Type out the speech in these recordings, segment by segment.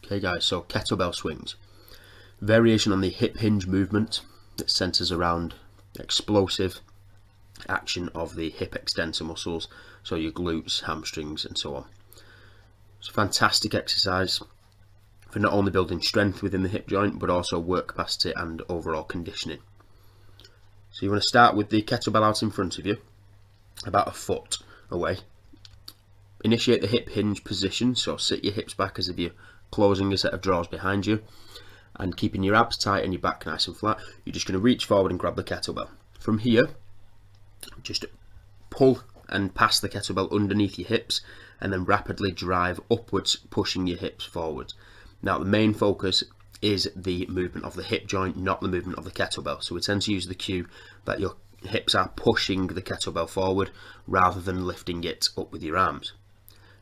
Okay guys, so kettlebell swings. Variation on the hip hinge movement that centers around explosive action of the hip extensor muscles, so your glutes, hamstrings and so on. It's a fantastic exercise for not only building strength within the hip joint but also work capacity and overall conditioning. So you want to start with the kettlebell out in front of you, about a foot away. Initiate the hip hinge position, so sit your hips back as if you're closing a set of drawers behind you, and keeping your abs tight and your back nice and flat. You're just going to reach forward and grab the kettlebell. From here, just pull and pass the kettlebell underneath your hips and then rapidly drive upwards, pushing your hips forward. Now the main focus is the movement of the hip joint, not the movement of the kettlebell. So we tend to use the cue that your hips are pushing the kettlebell forward rather than lifting it up with your arms.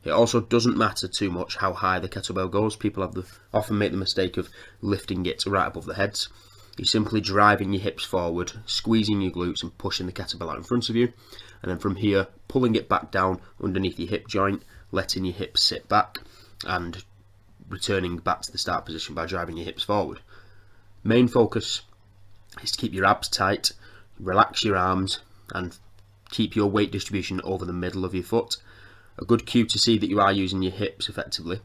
It also doesn't matter too much how high the kettlebell goes. People often make the mistake of lifting it right above the heads. You're simply driving your hips forward, squeezing your glutes and pushing the kettlebell out in front of you. And then from here, pulling it back down underneath your hip joint, letting your hips sit back and returning back to the start position by driving your hips forward. Main focus is to keep your abs tight, relax your arms and keep your weight distribution over the middle of your foot. A good cue to see that you are using your hips effectively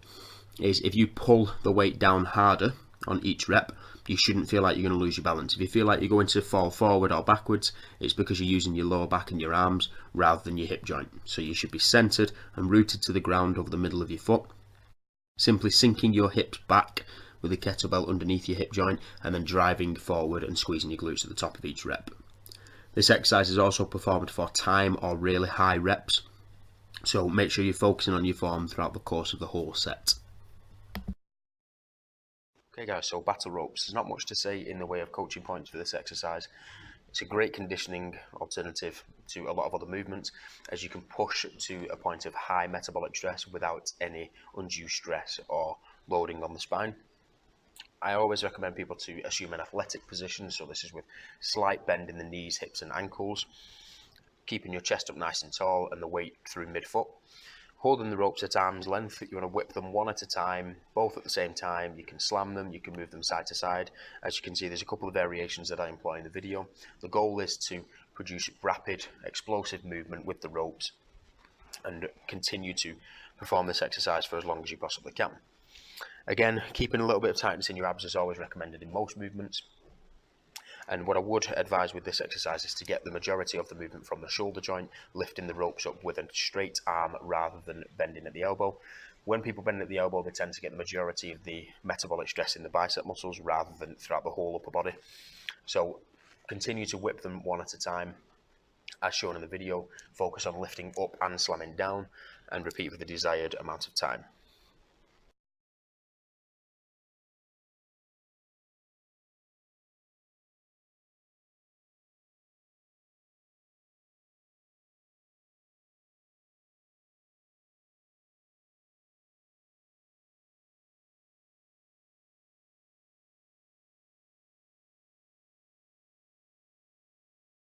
is if you pull the weight down harder on each rep, you shouldn't feel like you're going to lose your balance. If you feel like you're going to fall forward or backwards, it's because you're using your lower back and your arms rather than your hip joint. So you should be centered and rooted to the ground over the middle of your foot, simply sinking your hips back with the kettlebell underneath your hip joint and then driving forward and squeezing your glutes at the top of each rep. This exercise is also performed for time or really high reps, so make sure you're focusing on your form throughout the course of the whole set. Okay guys, so battle ropes. There's not much to say in the way of coaching points for this exercise. It's a great conditioning alternative to a lot of other movements, as you can push to a point of high metabolic stress without any undue stress or loading on the spine. I always recommend people to assume an athletic position, so this is with slight bend in the knees, hips and ankles, keeping your chest up nice and tall and the weight through mid-foot. Holding the ropes at arm's length, you want to whip them one at a time, both at the same time. You can slam them, you can move them side to side. As you can see, there's a couple of variations that I employ in the video. The goal is to produce rapid, explosive movement with the ropes and continue to perform this exercise for as long as you possibly can. Again, keeping a little bit of tightness in your abs is always recommended in most movements. And what I would advise with this exercise is to get the majority of the movement from the shoulder joint, lifting the ropes up with a straight arm rather than bending at the elbow. When people bend at the elbow, they tend to get the majority of the metabolic stress in the bicep muscles rather than throughout the whole upper body. So continue to whip them one at a time, as shown in the video. Focus on lifting up and slamming down, and repeat for the desired amount of time.